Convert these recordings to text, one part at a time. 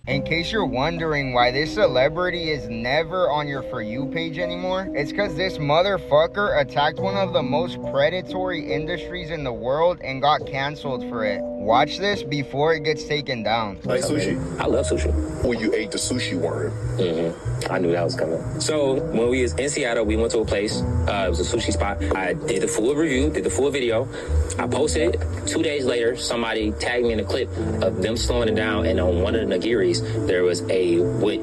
In case you're wondering why this celebrity is never on your For You page anymore, it's because this motherfucker attacked one of the most predatory industries in the world and got canceled for it. Watch this before it gets taken down. Like sushi? I love sushi. When you ate the sushi worm. I knew that was coming. So when we was in Seattle, we went to a place. It was a sushi spot. I did the full review, did the full video. I posted it. 2 days later, somebody tagged me in a clip of them slowing it down, and on one of the nigiris, there was what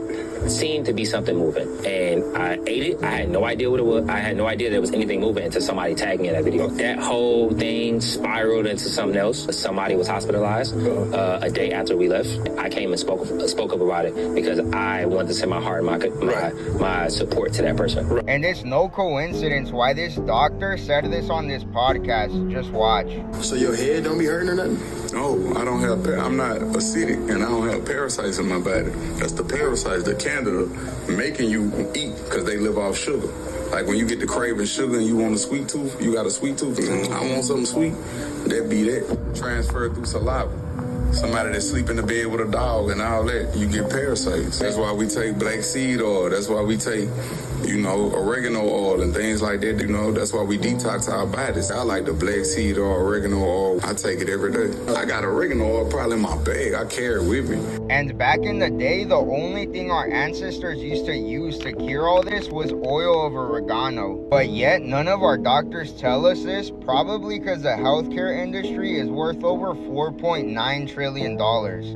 seemed to be something moving. And I ate it. I had no idea what it was. I had no idea there was anything moving until somebody tagged me in that video. That whole thing spiraled into something else. Somebody was hospitalized a day after we left. I came and spoke up about it because I wanted to send my heart and my support to that person. And it's no coincidence why this doctor said this on this podcast. Just watch. So your head don't be hurting or nothing? No, I don't have, I'm not acidic and I don't have parasites in my body. That's the parasites, the candida, making you eat because they live off sugar. Like when you get the craving sugar and you want a sweet tooth, you got a sweet tooth, I want something sweet, that be that. Transferred through saliva. Somebody that sleep in the bed with a dog and all that, you get parasites. That's why we take black seed oil. That's why we take, oregano oil and things like that. That's why we detox our bodies. I like the black seed oil, oregano oil. I take it every day. I got oregano oil probably in my bag. I carry it with me. And back in the day, the only thing our ancestors used to use to cure all this was oil of oregano. But yet, none of our doctors tell us this, probably because the healthcare industry is worth over $4.9 trillion.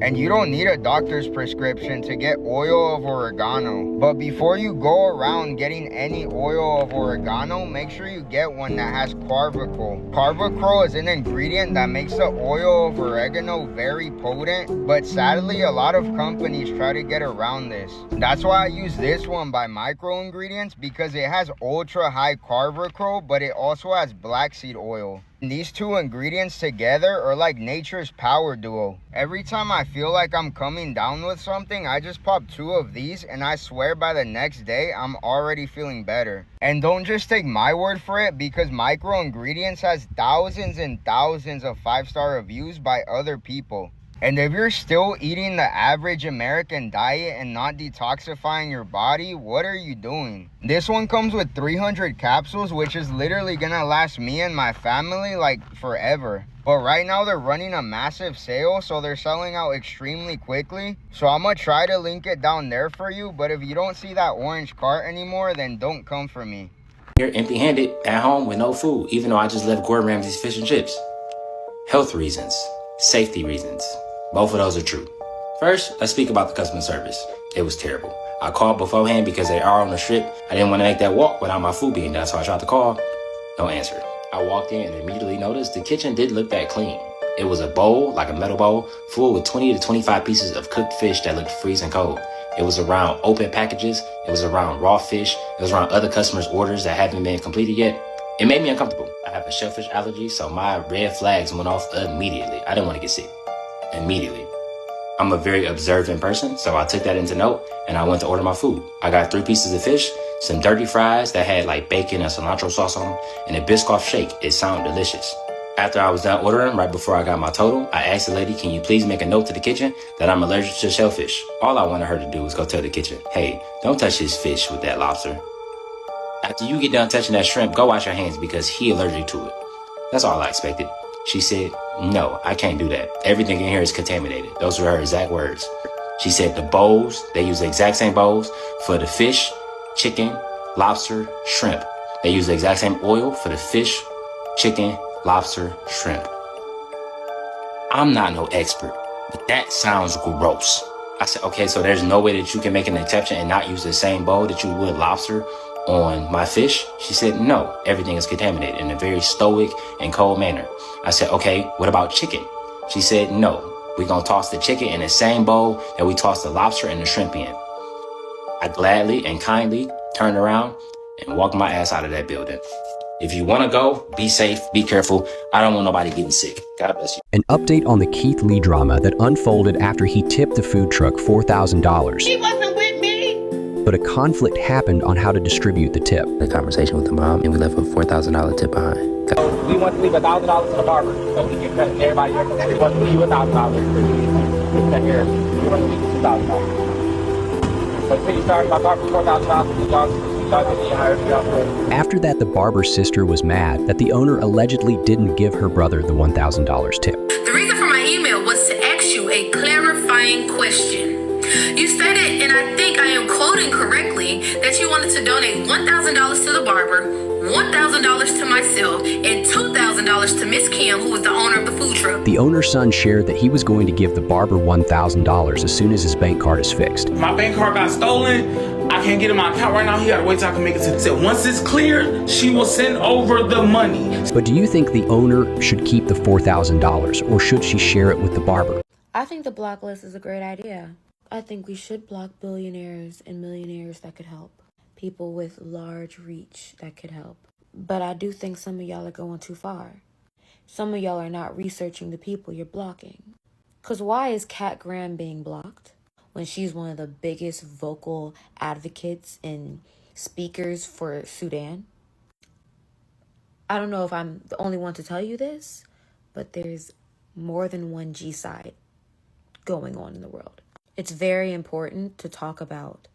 And you don't need a doctor's prescription to get oil of oregano. But before you go around getting any oil of oregano, make sure you get one that has carvacrol. Carvacrol is an ingredient that makes the oil of oregano very potent, but sadly a lot of companies try to get around this. That's why I use this one by Micro Ingredients, because it has ultra high carvacrol, but it also has black seed oil. These two ingredients together are like nature's power duo. Every time I feel like I'm coming down with something, I just pop 2 of these and I swear by the next day I'm already feeling better. And don't just take my word for it, because Micro Ingredients has thousands and thousands of 5-star reviews by other people. And if you're still eating the average American diet and not detoxifying your body, what are you doing? This one comes with 300 capsules, which is literally gonna last me and my family like forever. But right now they're running a massive sale, so they're selling out extremely quickly. So I'm gonna try to link it down there for you, but if you don't see that orange cart anymore, then don't come for me. Here empty-handed at home with no food, even though I just left Gordon Ramsay's fish and chips. Health reasons, safety reasons. Both of those are true. First, let's speak about the customer service. It was terrible. I called beforehand because they are on the strip. I didn't want to make that walk without my food being done, so I tried to call. No answer. I walked in and immediately noticed the kitchen didn't look that clean. It was a bowl, like a metal bowl, full with 20 to 25 pieces of cooked fish that looked freezing cold. It was around open packages. It was around raw fish. It was around other customers' orders that haven't been completed yet. It made me uncomfortable. I have a shellfish allergy, so my red flags went off immediately. I didn't want to get sick. Immediately. I'm a very observant person, so I took that into note and I went to order my food. I got 3 pieces of fish, some dirty fries that had like bacon and cilantro sauce on them, and a Biscoff shake. It sounded delicious. After I was done ordering, right before I got my total, I asked the lady, can you please make a note to the kitchen that I'm allergic to shellfish? All I wanted her to do was go tell the kitchen, hey, don't touch his fish with that lobster. After you get done touching that shrimp, go wash your hands because he allergic to it. That's all I expected. She said, no, I can't do that. Everything in here is contaminated. Those were her exact words. She said the bowls, they use the exact same bowls for the fish, chicken, lobster, shrimp. They use the exact same oil for the fish, chicken, lobster, shrimp. I'm not no expert, but that sounds gross. I said, okay, so there's no way that you can make an exception and not use the same bowl that you would lobster on my fish? She said, no, everything is contaminated in a very stoic and cold manner. I said, okay, what about chicken? She said, no, we're gonna toss the chicken in the same bowl that we tossed the lobster and the shrimp in. I gladly and kindly turned around and walked my ass out of that building. If you wanna go, be safe, be careful. I don't want nobody getting sick. God bless you. An update on the Keith Lee drama that unfolded after he tipped the food truck $4,000. He wasn't with me. but a conflict happened on how to distribute the tip. The conversation with the mom, and we left a $4,000 tip behind. We want to leave $1,000 to the barber, so we can cut everybody. We want to leave $1,000. We want to leave $2,000. But please start by talking $4,000. After that, the barber's sister was mad that the owner allegedly didn't give her brother the $1,000 tip. The reason for my email was to ask you a clarifying question. You stated, and I think I am quoting correctly, that you wanted to donate $1,000 to the barber, $1,000 to myself, and $2,000 to Miss Kim, who was the owner of the food truck. The owner's son shared that he was going to give the barber $1,000 as soon as his bank card is fixed. My bank card got stolen. I can't get in my account right now. He gotta wait till I can make it to the tip. Once it's cleared, she will send over the money. But do you think the owner should keep the $4,000 or should she share it with the barber? I think the blacklist is a great idea. I think we should block billionaires and millionaires that could help. People with large reach that could help. But I do think some of y'all are going too far. Some of y'all are not researching the people you're blocking. Because why is Kat Graham being blocked when she's one of the biggest vocal advocates and speakers for Sudan? I don't know if I'm the only one to tell you this, but there's more than one G side going on in the world. It's very important to talk about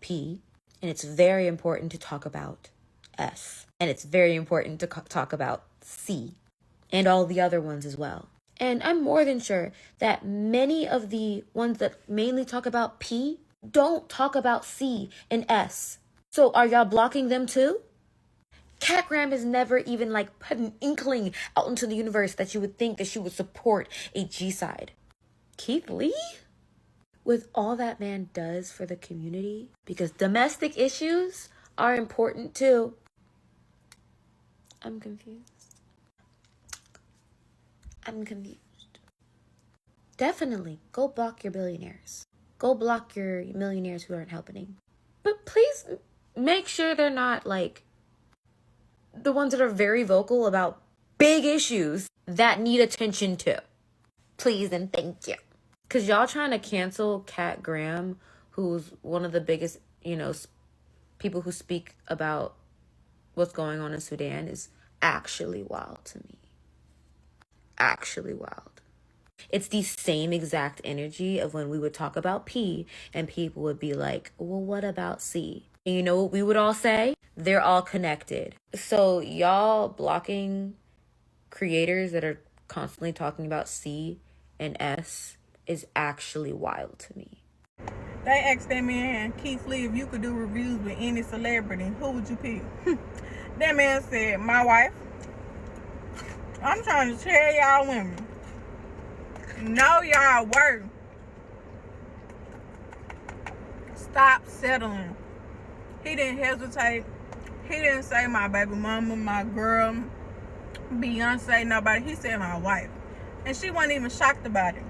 P, and it's very important to talk about S, and it's very important to talk about C, and all the other ones as well. And I'm more than sure that many of the ones that mainly talk about P don't talk about C and S. So are y'all blocking them too? Kat Graham has never even put an inkling out into the universe that you would think that she would support a G side. Keith Lee? With all that man does for the community, because domestic issues are important too. I'm confused. Definitely, go block your billionaires. Go block your millionaires who aren't helping. But please make sure they're not the ones that are very vocal about big issues that need attention too. Please and thank you. Because y'all trying to cancel Kat Graham, who's one of the biggest, people who speak about what's going on in Sudan, is actually wild to me. Actually wild. It's the same exact energy of when we would talk about P and people would be like, well, what about C? And you know what we would all say? They're all connected. So y'all blocking creators that are constantly talking about C and S is actually wild to me. They asked that man, Keith Lee, if you could do reviews with any celebrity, who would you pick? That man said, my wife. I'm trying to tell y'all women, know y'all worth. Stop settling. He didn't hesitate. He didn't say my baby mama, my girl, Beyonce, nobody. He said my wife. And she wasn't even shocked about it.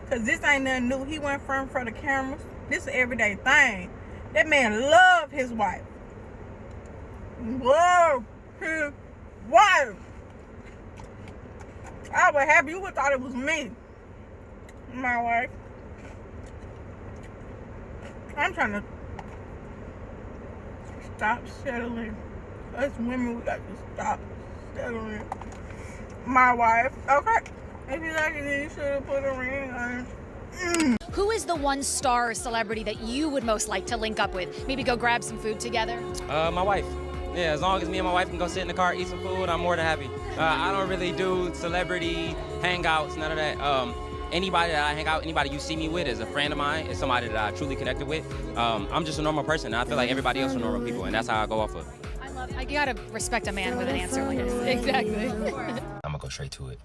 Because this ain't nothing new. He went from for the cameras. This is an everyday thing. That man loved his wife. Love his wife. I was happy. You would thought it was me. My wife. I'm trying to stop settling. Us women, we got to stop settling. My wife. Okay. If you like it, you should have put a ring on it. Who is the one star or celebrity that you would most like to link up with? Maybe go grab some food together? My wife. Yeah, as long as me and my wife can go sit in the car, eat some food, I'm more than happy. I don't really do celebrity hangouts, none of that. Anybody that I hang out, anybody you see me with is a friend of mine, is somebody that I truly connected with. I'm just a normal person, and I feel like everybody else are normal people, and that's how I go off of. You gotta respect a man with an answer like this. Exactly. I'm gonna go straight to it.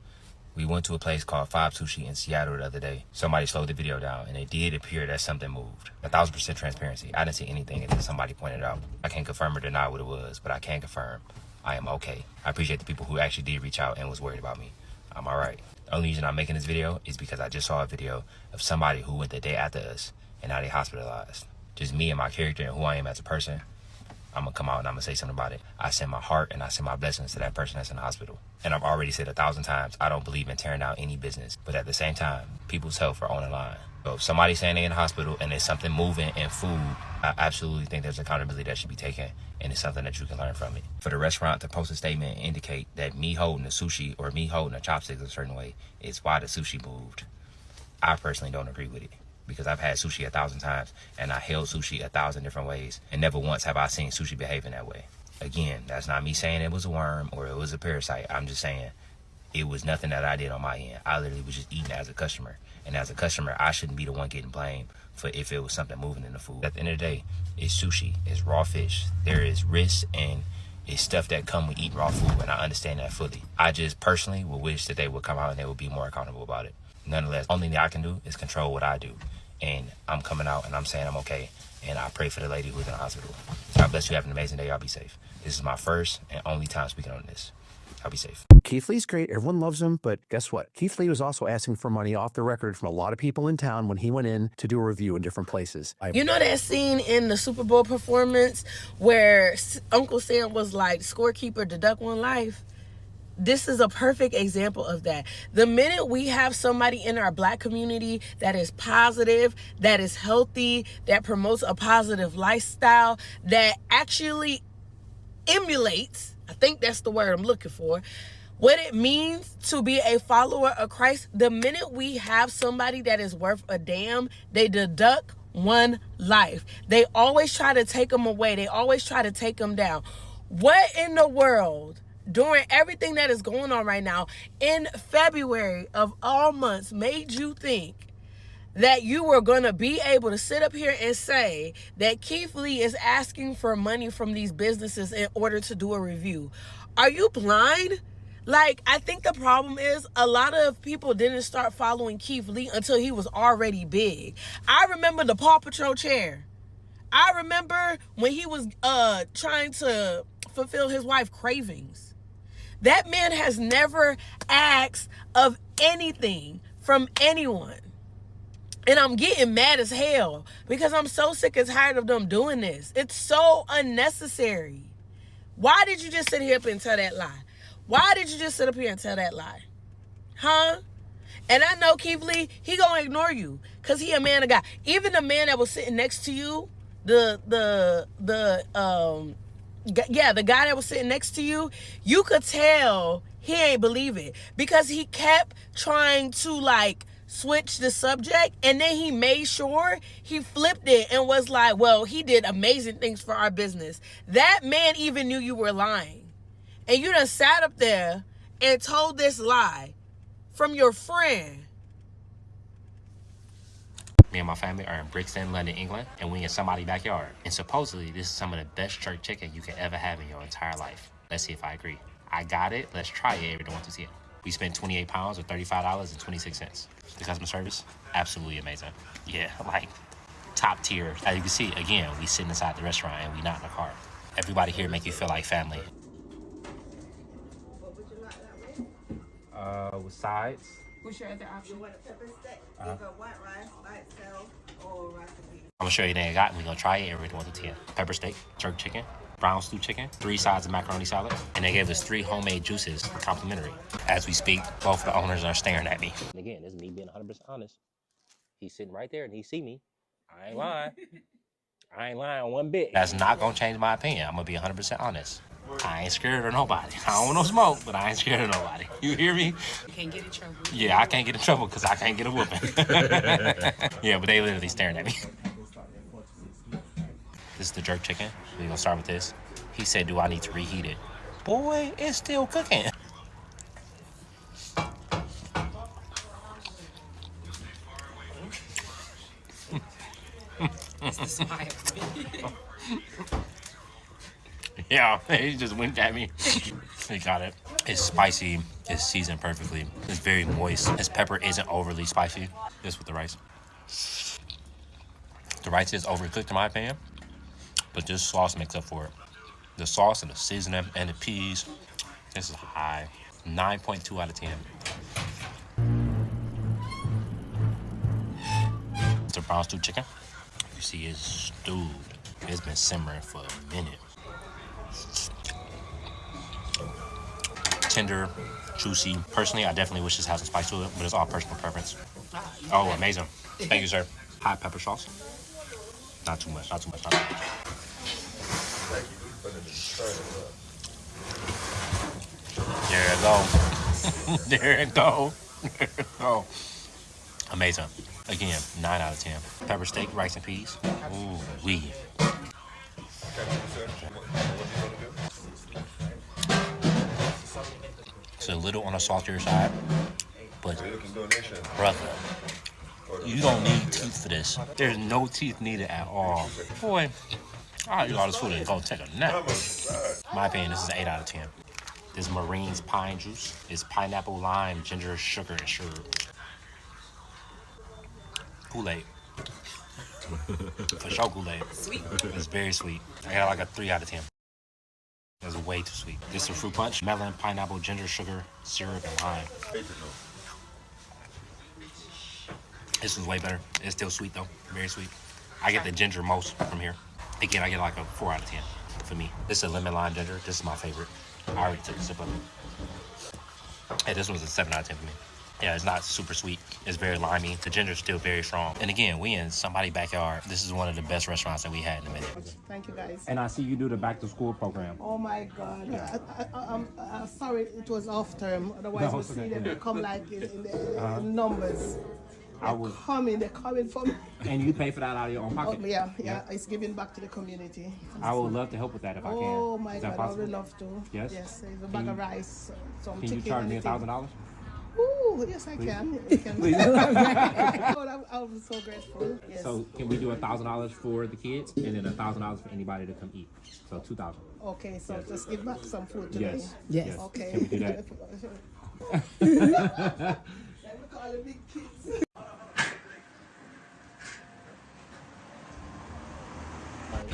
We went to a place called Five Sushi in Seattle the other day. Somebody slowed the video down, and it did appear that something moved. 1000% transparency. I didn't see anything until somebody pointed it out. I can't confirm or deny what it was, but I can confirm I am okay. I appreciate the people who actually did reach out and was worried about me. I'm all right. The only reason I'm making this video is because I just saw a video of somebody who went the day after us, and now they hospitalized. Just me and my character and who I am as a person. I'm gonna come out and I'm gonna say something about it. I send my heart and I send my blessings to that person that's in the hospital. And I've already said 1,000 times, I don't believe in tearing down any business. But at the same time, people's health are on the line. So if somebody's saying they're in the hospital and there's something moving in food, I absolutely think there's accountability that should be taken, and it's something that you can learn from it. For the restaurant to post a statement and indicate that me holding the sushi or me holding the chopsticks a certain way is why the sushi moved, I personally don't agree with it. Because I've had sushi 1,000 times and I held sushi 1,000 different ways, and never once have I seen sushi behaving that way. Again, that's not me saying it was a worm or it was a parasite. I'm just saying it was nothing that I did on my end. I literally was just eating as a customer. And as a customer, I shouldn't be the one getting blamed for if it was something moving in the food. At the end of the day, it's sushi. It's raw fish. There is risks and it's stuff that come with eating raw food, and I understand that fully. I just personally would wish that they would come out and they would be more accountable about it. Nonetheless, the only thing I can do is control what I do. And I'm coming out and I'm saying I'm okay. And I pray for the lady who's in the hospital. God bless you. Have an amazing day. Y'all be safe. This is my first and only time speaking on this. I'll be safe. Keith Lee's great. Everyone loves him. But guess what? Keith Lee was also asking for money off the record from a lot of people in town when he went in to do a review in different places. You know that scene in the Super Bowl performance where Uncle Sam was like, scorekeeper, deduct one life? This is a perfect example of that. The minute we have somebody in our Black community that is positive, that is healthy, that promotes a positive lifestyle, that actually emulates, I think that's the word I'm looking for, what it means to be a follower of Christ, the minute we have somebody that is worth a damn, they deduct one life. They always try to take them away. They always try to take them down. What in the world, during everything that is going on right now, in February of all months, made you think that you were going to be able to sit up here and say that Keith Lee is asking for money from these businesses in order to do a review? Are you blind? Like, I think the problem is a lot of people didn't start following Keith Lee until he was already big. I remember the Paw Patrol chair. I remember when he was trying to fulfill his wife's cravings. That man has never asked of anything from anyone. And I'm getting mad as hell because I'm so sick and tired of them doing this. It's so unnecessary. Why did you just sit here and tell that lie? Why did you just sit up here and tell that lie? Huh? And I know Keith Lee, he gonna ignore you because he a man of God. Even the man that was sitting next to you, the guy that was sitting next to you, you could tell he ain't believe it because he kept trying to like switch the subject, and then he made sure he flipped it and was like, well, he did amazing things for our business. That man even knew you were lying. And you done sat up there and told this lie from your friend. Me and my family are in Brixton, London, England, and we in somebody's backyard. And supposedly, this is some of the best jerk chicken you could ever have in your entire life. Let's see if I agree. I got it. Let's try it. Everyone wants to see it. We spent 28 pounds or $35.26. The customer service, absolutely amazing. Yeah, like top tier. As you can see, again, we sitting inside the restaurant and we not in the car. Everybody here make you feel like family. What would you like that with? With sides. What's your other option? You want a pepper steak, either white rice by itself or rice and beans. I'm gonna show you everything I got and we're gonna try it every 1 to 10. Pepper steak, jerk chicken, brown stew chicken, 3 sides of macaroni salad, and they gave us 3 homemade juices complimentary. As we speak, both of the owners are staring at me. And again, this is me being 100% honest. He's sitting right there and he see me. I ain't lying. I ain't lying one bit. That's not gonna change my opinion. I'm gonna be 100% honest. I ain't scared of nobody. I don't want no smoke, but I ain't scared of nobody. You hear me? You can't get in trouble. Yeah, I can't get in trouble because I can't get a whooping. Yeah, but they literally staring at me. This is the jerk chicken. We're gonna start with this. He said, do I need to reheat it? Boy, it's still cooking. It's the smile. Yeah, he just winked at me. He got it. It's spicy. It's seasoned perfectly. It's very moist. His pepper isn't overly spicy. This with the rice. The rice is overcooked in my opinion, but this sauce makes up for it. The sauce and the seasoning and the peas. This is high. 9.2 out of 10. It's a brown stew chicken. You see it's stewed. It's been simmering for a minute. tender, juicy. Personally, I definitely wish this had some spice to it, but it's all personal preference. Oh, amazing. Thank you, sir. Hot pepper sauce. Not too much, not too much, not too much. There it go. There it go. There it go. Amazing. Again, 9 out of 10. Pepper steak, rice and peas. Ooh, wee. It's a little on the saltier side, but brother, you don't need teeth for this. There's no teeth needed at all. Boy, I'll eat all this food and go take a nap. In my opinion, this is an 8 out of 10. This Marine's pine juice is pineapple, lime, ginger, sugar, and syrup. Kool-Aid. For sure Kool-Aid. Sweet. It's very sweet. I got like a 3 out of 10. It's way too sweet. This is a fruit punch. Melon, pineapple, ginger, sugar, syrup, and lime. This is way better. It's still sweet though. Very sweet. I get the ginger most from here. Again, I get like a 4 out of 10 for me. This is a lemon lime ginger. This is my favorite. I already took a sip of it. Hey, this one's a 7 out of 10 for me. Yeah, it's not super sweet. It's very limey. The ginger's still very strong. And again, we in somebody's backyard. This is one of the best restaurants that we had in a minute. Thank you, guys. And I see you do the back to school program. Oh my God! Yeah. I'm sorry it was off term. Otherwise, No, we it's see okay. them they come like in numbers. They're coming for me. And you pay for that out of your own pocket? Oh, yeah. It's giving back to the community. I would love to help with that if I can. Oh my Is that God, possible? I would love to. Yes? Yes, it's a bag of rice, some Can chicken. you charge me anything. $1,000? Ooh, yes, I Please? can. You can. Please. I'm so grateful. Yes. So can we do $1,000 for the kids and then $1,000 for anybody to come eat? So $2,000. Okay, so just give back some food today. Yes. Okay. Can we do that? Let me call the big kids.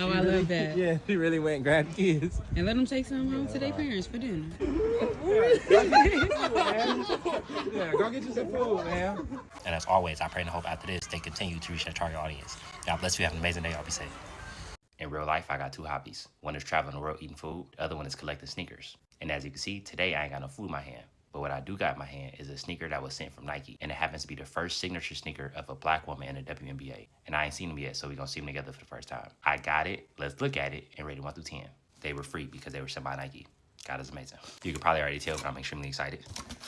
Oh, I love that. Yeah, he really went and grabbed kids. And let them take some home to their parents for dinner. Yeah, go get you some food, man. And as always, I pray and hope after this, they continue to reach their target audience. God bless you. Have an amazing day. I'll be safe. In real life, I got 2 hobbies. One is traveling the world eating food. The other one is collecting sneakers. And as you can see, today I ain't got no food in my hand. But what I do got in my hand is a sneaker that was sent from Nike. And it happens to be the first signature sneaker of a black woman in the WNBA. And I ain't seen them yet, so we're gonna see them together for the first time. I got it, let's look at it, and rate it 1 through 10. They were free because they were sent by Nike. God is amazing. You can probably already tell, but I'm extremely excited.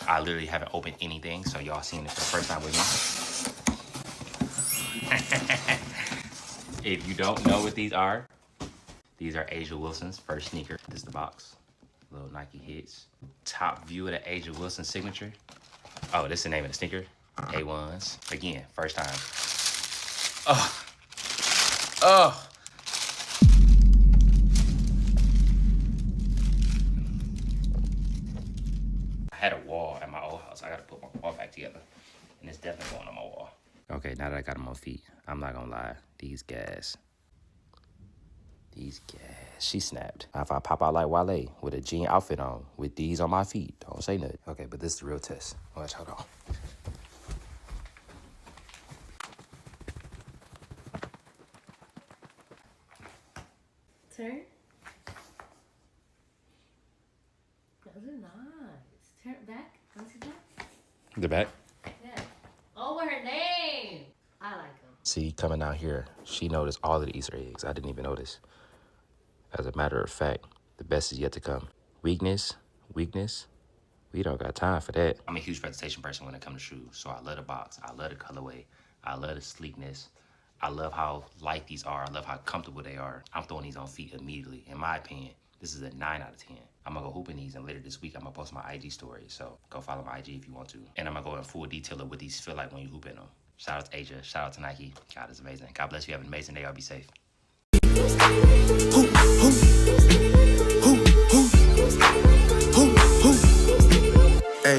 I literally haven't opened anything, so y'all seen it for the first time with me. If you don't know what these are Asia Wilson's first sneaker. This is the box. Little Nike hits. Top view of the Asia Wilson signature. Oh, this is the name of the sneaker. A1s. Again, first time. Oh. I had a wall at my old house. I gotta put my wall back together. And it's definitely going on my wall. Okay, now that I got them on feet, I'm not gonna lie. These gas. She snapped. Now if I pop out like Wale with a jean outfit on, with these on my feet, don't say nothing. Okay, but this is the real test. Watch, hold on. Turn. Those are nice. Turn back. Can I see that? The back? Yeah. Oh, what her name? I like them. See, coming out here, she noticed all of the Easter eggs. I didn't even notice. As a matter of fact, the best is yet to come. Weakness, we don't got time for that. I'm a huge presentation person when it comes to shoes, so I love the box. I love the colorway. I love the sleekness. I love how light these are. I love how comfortable they are. I'm throwing these on feet immediately. In my opinion, this is a 9 out of 10. I'm gonna go hoop in these, and later this week, I'm gonna post my IG story. So go follow my IG if you want to. And I'm gonna go in full detail of what these feel like when you hoop in them. Shout out to Asia. Shout out to Nike. God is amazing. God bless you. Have an amazing day. I'll be safe.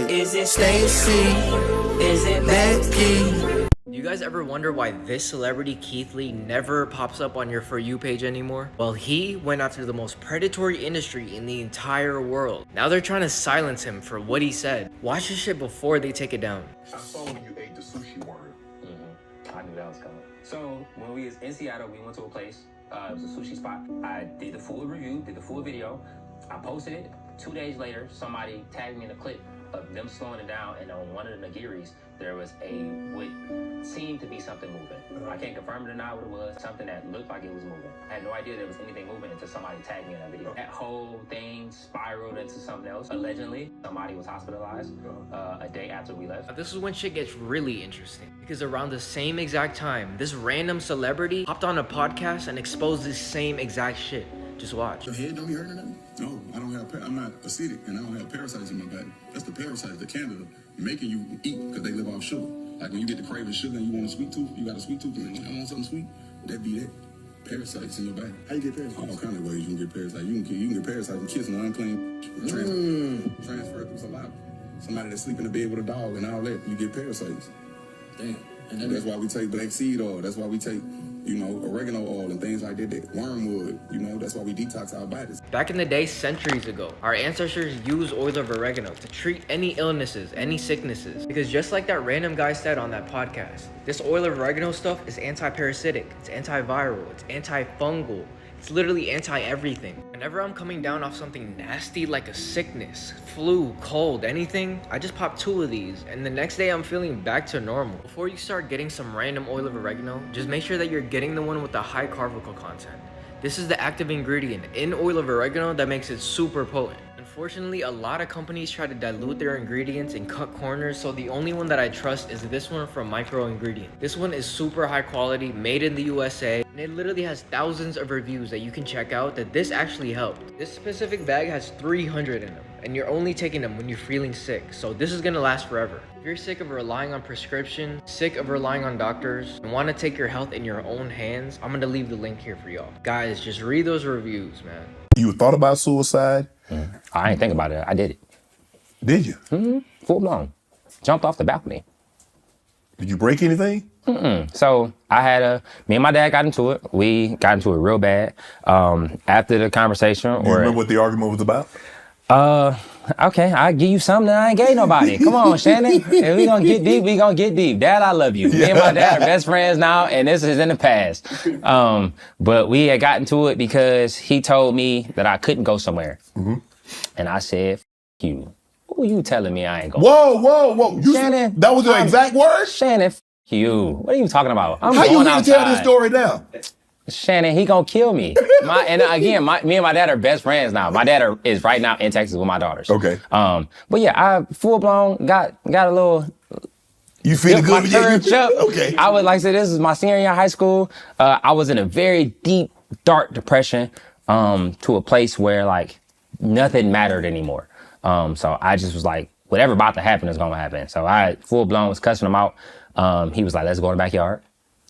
Is it Stacy? Is it Becky? You guys ever wonder why this celebrity Keith Lee never pops up on your For You page anymore? Well, he went after the most predatory industry in the entire world. Now they're trying to silence him for what he said. Watch this shit before they take it down. I saw when you ate the sushi word. I knew that was coming. So when we was in Seattle, we went to a place. It was a sushi spot. I did the full review, did the full video. I posted it 2 days later, somebody tagged me in a clip of them slowing it down, and on one of the nagiris, there was what seemed to be something moving. I can't confirm it or not what it was, something that looked like it was moving. I had no idea there was anything moving until somebody tagged me in that video. That whole thing spiraled into something else. Allegedly, somebody was hospitalized a day after we left. This is when shit gets really interesting, because around the same exact time, this random celebrity hopped on a podcast and exposed this same exact shit. Just watch. Your head don't be hurting nothing? No, I don't have. I'm not acidic, and I don't have parasites in my body. That's the parasites, the Candida, making you eat because they live off sugar. Like when you get the craving sugar and you want a sweet tooth, you got a sweet tooth, and I want something sweet. That be that. Parasites in your body. How you get parasites? All kind of ways you can get parasites. You can get parasites from kissing an unclean, transfer through saliva. Somebody that sleep in the bed with a dog and all that, you get parasites. Damn. And that's why we take black seed oil. That's why we take, oregano oil and things like that. Wormwood, that's why we detox our bodies. Back in the day, centuries ago, our ancestors used oil of oregano to treat any illnesses, any sicknesses. Because just like that random guy said on that podcast, this oil of oregano stuff is anti-parasitic, it's antiviral, it's antifungal. It's literally anti-everything. Whenever I'm coming down off something nasty like a sickness, flu, cold, anything, I just pop 2 of these, and the next day I'm feeling back to normal. Before you start getting some random oil of oregano, just make sure that you're getting the one with the high carbohydrate content. This is the active ingredient in oil of oregano that makes it super potent. Unfortunately, a lot of companies try to dilute their ingredients and cut corners, so the only one that I trust is this one from Micro Ingredient. This one is super high quality, made in the USA, and it literally has thousands of reviews that you can check out that this actually helped. This specific bag has 300 in them, and you're only taking them when you're feeling sick, so this is gonna last forever. If you're sick of relying on prescriptions, sick of relying on doctors, and want to take your health in your own hands, I'm gonna leave the link here for y'all. Guys, just read those reviews, man. You thought about suicide? I ain't think about it. I did it. Did you? Full blown. Jumped off the balcony. Did you break anything? So I had me and my dad got into it. We got into it real bad. After the conversation. Do you remember what the argument was about? Okay, I'll give you something that I ain't gave nobody. Come on, Shannon. If we gonna get deep, we gonna get deep. Dad, I love you. Me and my dad are best friends now, and this is in the past. But we had gotten to it because he told me that I couldn't go somewhere. And I said, F you. Who you telling me I ain't going? Whoa. Shannon. That was your exact word? Shannon, F you. What are you talking about? How you gonna tell this story now? Shannon, he gonna kill me. Me and my dad are best friends now. My dad is right now in Texas with my daughters. Okay. But yeah, I full blown got a little. You feeling good? Okay. I would like to say this is my senior year of high school. I was in a very deep, dark depression, to a place where like nothing mattered anymore. So I just was like, whatever about to happen is gonna happen. So I full blown was cussing him out. He was like, let's go in the backyard.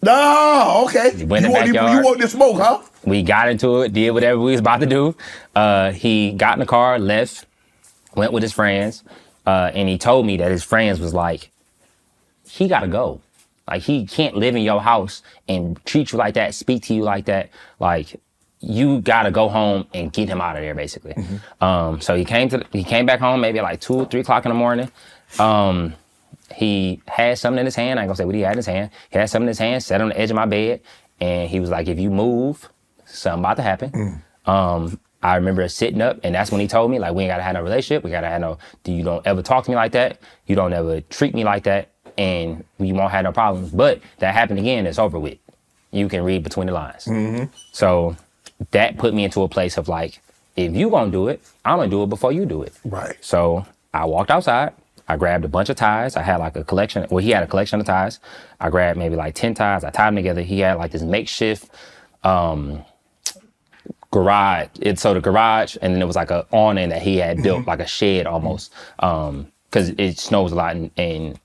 No, okay. We went in the backyard. You want this smoke, huh? We got into it, did whatever we was about to do. He got in the car, left, went with his friends, and he told me that his friends was like, he gotta go. Like, he can't live in your house and treat you like that, speak to you like that. Like, you gotta go home and get him out of there, basically. So he came back home maybe at like 2 or 3 o'clock in the morning. He had something in his hand. I ain't gonna say what he had in his hand. He had something in his hand, sat on the edge of my bed, and he was like, if you move, something about to happen. I remember sitting up, and that's when he told me, like, we ain't gotta have no relationship. We gotta have you don't ever talk to me like that. You don't ever treat me like that, and you won't have no problems. But that happened again, it's over with. You can read between the lines. So that put me into a place of like, if you gonna do it, I'm gonna do it before you do it. Right. So I walked outside. I grabbed a bunch of ties. I had like a collection. Well, he had a collection of ties. I grabbed maybe like 10 ties. I tied them together. He had like this makeshift garage. So the garage, and then there was like a awning that he had built, like a shed almost, because it snows a lot in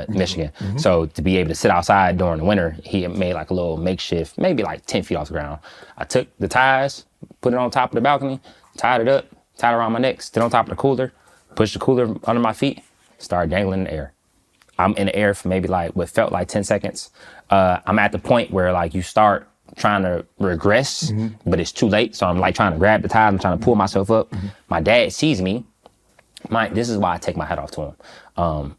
Michigan. So to be able to sit outside during the winter, he made like a little makeshift, maybe like 10 feet off the ground. I took the ties, put it on top of the balcony, tied it up, tied it around my neck, stood on top of the cooler, pushed the cooler under my feet, started dangling in the air. I'm in the air for maybe like what felt like 10 seconds. I'm at the point where like you start trying to regress, but it's too late. So I'm like trying to grab the ties, I'm trying to pull myself up. My dad sees me. This is why I take my hat off to him.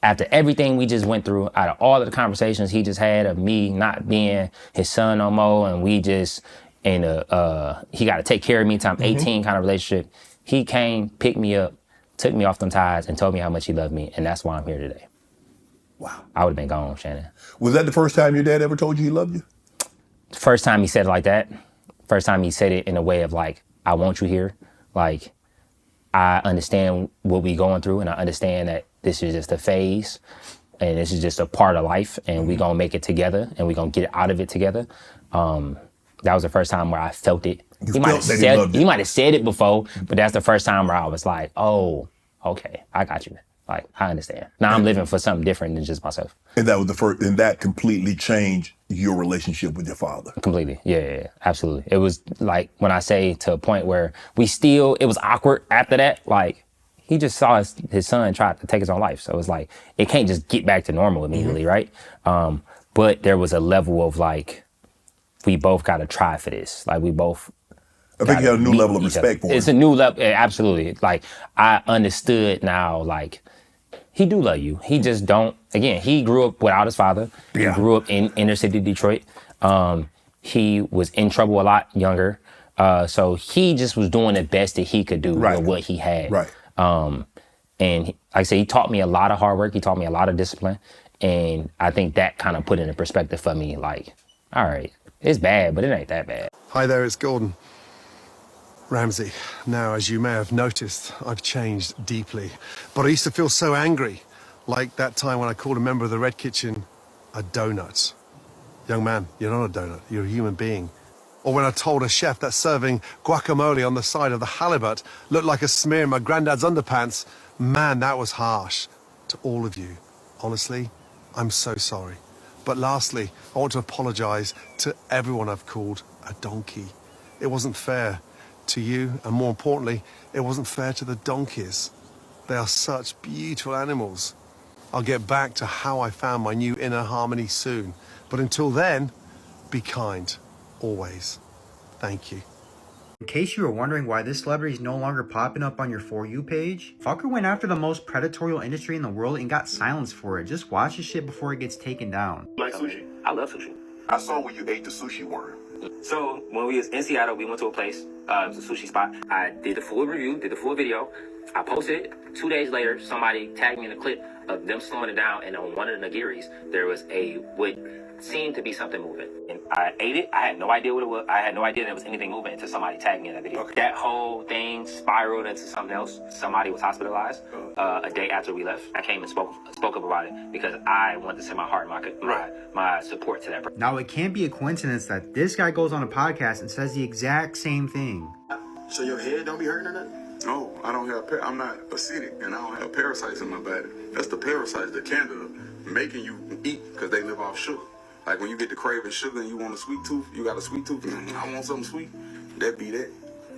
After everything we just went through, out of all of the conversations he just had of me not being his son no more, and we just he got to take care of me till I'm 18 kind of relationship. He came, picked me up, took me off them ties, and told me how much he loved me, and that's why I'm here today. Wow. I would have been gone, Shannon. Was that the first time your dad ever told you he loved you? First time he said it like that. First time he said it in a way of like, I want you here. Like, I understand what we going through, and I understand that this is just a phase, and this is just a part of life, and we gonna make it together, and we gonna get out of it together. That was the first time where I felt it. He might have said it before, but that's the first time where I was like, oh, okay, I got you. Like, I understand. Now I'm living for something different than just myself. And that was the first, and that completely changed your relationship with your father. Completely. Yeah, absolutely. It was like, when I say to a point where it was awkward after that. Like, he just saw his son try to take his own life. So it was like, it can't just get back to normal immediately, right? But there was a level of like, we both got to try for this. Like, we both. I think you have a new level of respect for him. It's a new level, absolutely. Like, I understood now, like, he do love you. He just don't, again, he grew up without his father. Yeah. He grew up in inner city Detroit. He was in trouble a lot younger. So he just was doing the best that he could do with what he had. Right. And like I said, he taught me a lot of hard work. He taught me a lot of discipline. And I think that kind of put into perspective for me, like, all right, it's bad, but it ain't that bad. Hi there, it's Gordon. Ramsey. Now, as you may have noticed, I've changed deeply. But I used to feel so angry, like that time when I called a member of the Red Kitchen a donut. Young man, you're not a donut, you're a human being. Or when I told a chef that serving guacamole on the side of the halibut looked like a smear in my granddad's underpants. Man, that was harsh. To all of you, honestly, I'm so sorry. But lastly, I want to apologize to everyone I've called a donkey. It wasn't fair to you, and more importantly, it wasn't fair to the donkeys. They are such beautiful animals. I'll get back to how I found my new inner harmony soon. But until then, be kind, always. Thank you. In case you were wondering why this celebrity is no longer popping up on your For You page, fucker went after the most predatorial industry in the world and got silenced for it. Just watch this shit before it gets taken down. Like sushi? I love sushi. I saw where you ate the sushi worm. So when we was in Seattle, we went to a place. It was a sushi spot. I did the full review, did the full video. I posted it. 2 days later, somebody tagged me in a clip of them slowing it down, and on one of the nigiris, there was what seemed to be something moving. And I ate it. I had no idea what it was. I had no idea there was anything moving until somebody tagged me in that video. Okay. That whole thing spiraled into something else. Somebody was hospitalized a day after we left. I came and spoke up about it because I wanted to send my heart and my support to that person. Now, it can't be a coincidence that this guy goes on a podcast and says the exact same thing. So your head don't be hurting or nothing? No, I don't have, I'm not acidic, and I don't have parasites in my body. That's the parasites, the candida, making you eat because they live off sugar. Like when you get the craving sugar and you want a sweet tooth, you got a sweet tooth, I want something sweet, that be that.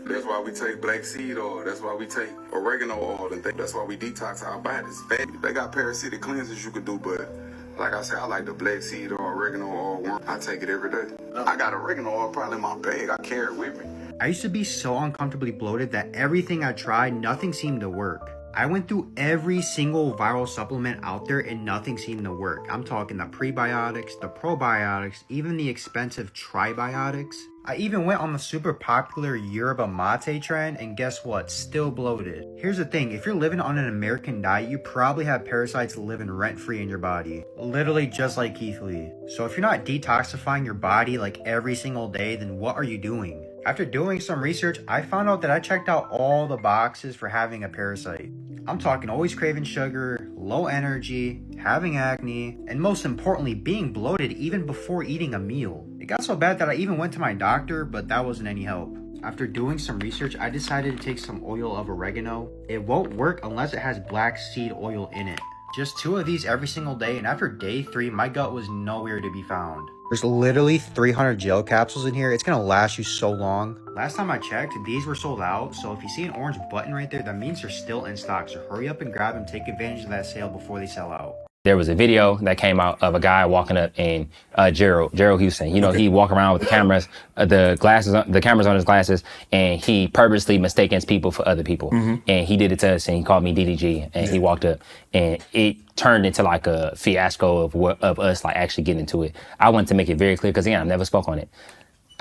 That's why we take black seed oil, that's why we take oregano oil, and that's why we detox our bodies. They got parasitic cleanses you could do, but like I said, I like the black seed oil, oregano oil worm. I take it every day. I got oregano oil probably in my bag, I carry it with me. I used to be so uncomfortably bloated that everything I tried, nothing seemed to work. I went through every single viral supplement out there and nothing seemed to work. I'm talking the prebiotics, the probiotics, even the expensive tribiotics. I even went on the super popular yerba mate trend, and guess what? Still bloated. Here's the thing, if you're living on an American diet, you probably have parasites living rent-free in your body. Literally just like Keith Lee. So if you're not detoxifying your body like every single day, then what are you doing? After doing some research, I found out that I checked out all the boxes for having a parasite. I'm talking always craving sugar, low energy, having acne, and most importantly, being bloated even before eating a meal. It got so bad that I even went to my doctor, but that wasn't any help. After doing some research, I decided to take some oil of oregano. It won't work unless it has black seed oil in it. Just 2 of these every single day, and after day 3, my gut was nowhere to be found. There's literally 300 gel capsules in here. It's gonna last you so long. Last time I checked, these were sold out, so if you see an orange button right there, that means they're still in stock, so hurry up and grab them, take advantage of that sale before they sell out. There was a video that came out of a guy walking up in Gerald Houston. You know, he walk around with the cameras, the cameras on his glasses, and he purposely mistakes people for other people. And he did it to us, and he called me DDG, and he walked up, and it turned into like a fiasco of us like actually getting into it. I wanted to make it very clear because again, I never spoke on it.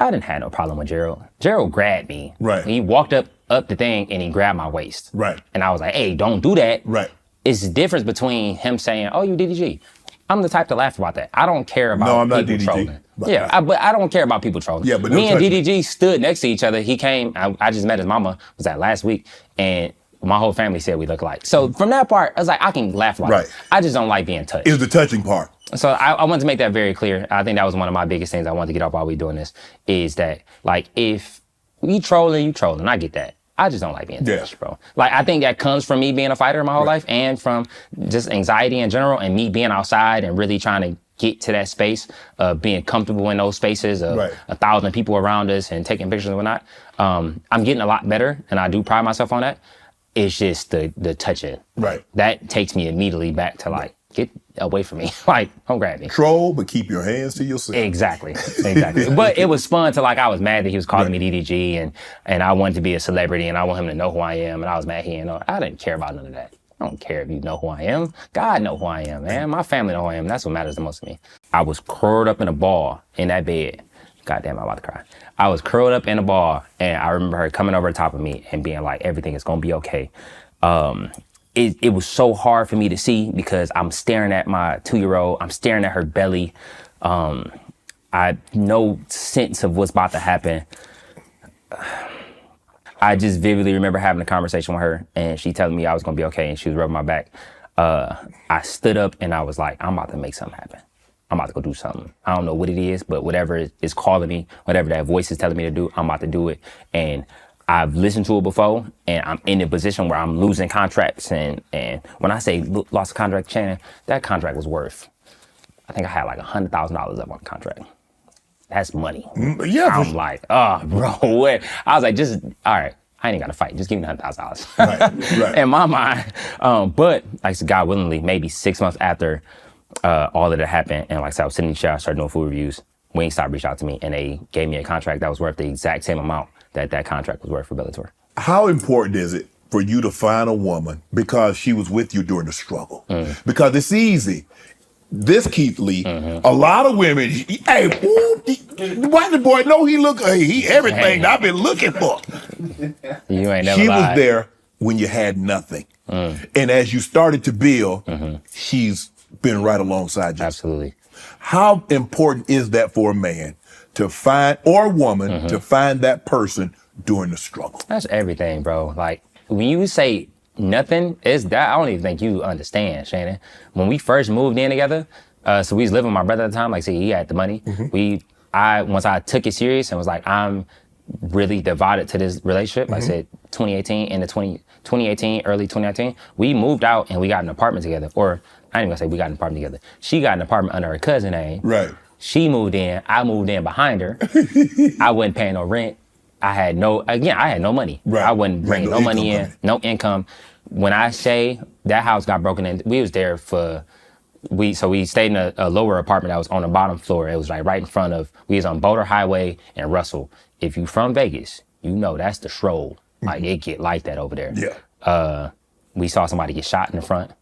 I didn't have no problem with Gerald. Gerald grabbed me. Right. He walked up up the thing and he grabbed my waist. Right. And I was like, hey, don't do that. Right. It's the difference between him saying, oh, you DDG. I'm the type to laugh about that. I don't care about No, I'm not people DDG. trolling. But- Yeah, but I don't care about people trolling. Yeah, but me don't and touch DDG stood next to each other. He came, I just met his mama, was that last week, and my whole family said we look alike. So from that part, I was like, I can laugh about it. I just don't like being touched. Is the touching part. So I wanted to make that very clear. I think that was one of my biggest things I wanted to get off while we doing this, is that, like, if you trolling, you trolling. I get that. I just don't like being touched, bro. Like, I think that comes from me being a fighter my whole life and from just anxiety in general and me being outside and really trying to get to that space of being comfortable in those spaces of 1,000 people around us and taking pictures and whatnot. I'm getting a lot better, and I do pride myself on that. It's just the touching. Right. That takes me immediately back to, like, get away from me. Like, don't grab me. Troll, but keep your hands to yourself. Exactly. But it was fun to, like, I was mad that he was calling me DDG and I wanted to be a celebrity and I want him to know who I am. And I was mad he didn't know. I didn't care about none of that. I don't care if you know who I am. God know who I am, man. My family know who I am. That's what matters the most to me. I was curled up in a ball in that bed. Goddamn, I'm about to cry. I was curled up in a ball and I remember her coming over the top of me and being like, everything is gonna be okay. It was so hard for me to see because I'm staring at my 2-year-old. I'm staring at her belly. I had no sense of what's about to happen. I just vividly remember having a conversation with her and she telling me I was gonna be okay and she was rubbing my back. I stood up and I was like, I'm about to make something happen. I'm about to go do something. I don't know what it is, but whatever is calling me, whatever that voice is telling me to do, I'm about to do it. And I've listened to it before, and I'm in a position where I'm losing contracts. And when I say lost a contract, Shannon, that contract was worth, I think I had like $100,000 up on the contract. That's money. Yeah. I'm like, oh, bro, what? I was like, just, all right, I ain't got to fight. Just give me $100,000. Right. In my mind. But, like I said, God willingly, maybe 6 months after all of that happened, and like I said, I was sitting in the chair, I started doing food reviews. Wingstop reached out to me, and they gave me a contract that was worth the exact same amount that contract was worth for Bellator. How important is it for you to find a woman because she was with you during the struggle? Because it's easy. This Keith Lee, a lot of women, hey, why the boy know he everything I've been looking for. You ain't never She lied. was there when you had nothing. And as you started to build, she's been right alongside you. Absolutely. How important is that for a man to find, or a woman, to find that person during the struggle? That's everything, bro. Like, when you say nothing, is that, I don't even think you understand, Shannon. When we first moved in together, so we was living with my brother at the time, like, see, he had the money. Once I took it serious and was like, I'm really devoted to this relationship, like I said, 2018, early 2019, we moved out and we got an apartment together. Or, I ain't gonna say we got an apartment together. She got an apartment under her cousin's name. Right. She moved in, I moved in behind her. I wasn't paying no rent. I had no money. Right. I wasn't bringing no money in, money. no income. When I say that house got broken in, we was there we stayed in a lower apartment that was on the bottom floor. It was like right in front of, we was on Boulder Highway and Russell. If you from Vegas, you know that's the stroll. Like, it get like that over there. Yeah. We saw somebody get shot in the front.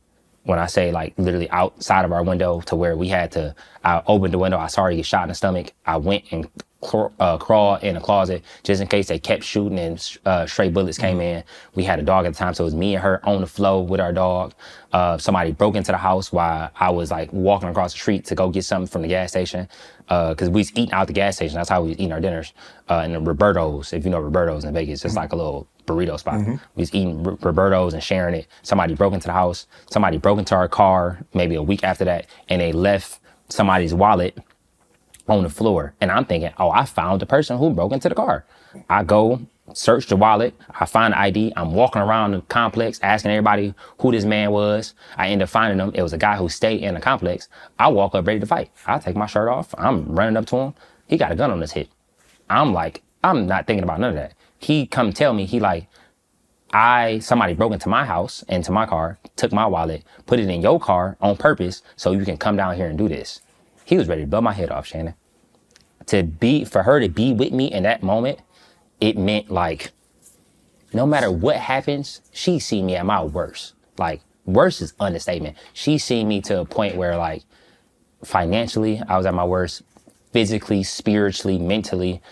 When I say, like, literally outside of our window to where we had to, I opened the window, I saw her get shot in the stomach. I went and crawled in a closet just in case they kept shooting and stray bullets came in. We had a dog at the time, so it was me and her on the floor with our dog. Somebody broke into the house while I was, like, walking across the street to go get something from the gas station. Because we was eating out the gas station. That's how we was eating our dinners. In the Roberto's, if you know Roberto's in Vegas, it's like a little burrito spot. We was eating Roberto's and sharing it. Somebody broke into the house. Somebody broke into our car maybe a week after that, and they left somebody's wallet on the floor. And I'm thinking, oh, I found the person who broke into the car. I go search the wallet. I find the ID. I'm walking around the complex asking everybody who this man was. I end up finding him. It was a guy who stayed in the complex. I walk up ready to fight. I take my shirt off. I'm running up to him. He got a gun on his hip. I'm like, I'm not thinking about none of that. He come tell me, he like, somebody broke into my house, into my car, took my wallet, put it in your car on purpose so you can come down here and do this. He was ready to blow my head off, Shannon. For her to be with me in that moment, it meant, like, no matter what happens, she see me at my worst. Like, worst is understatement. She seen me to a point where, like, financially, I was at my worst, physically, spiritually, mentally.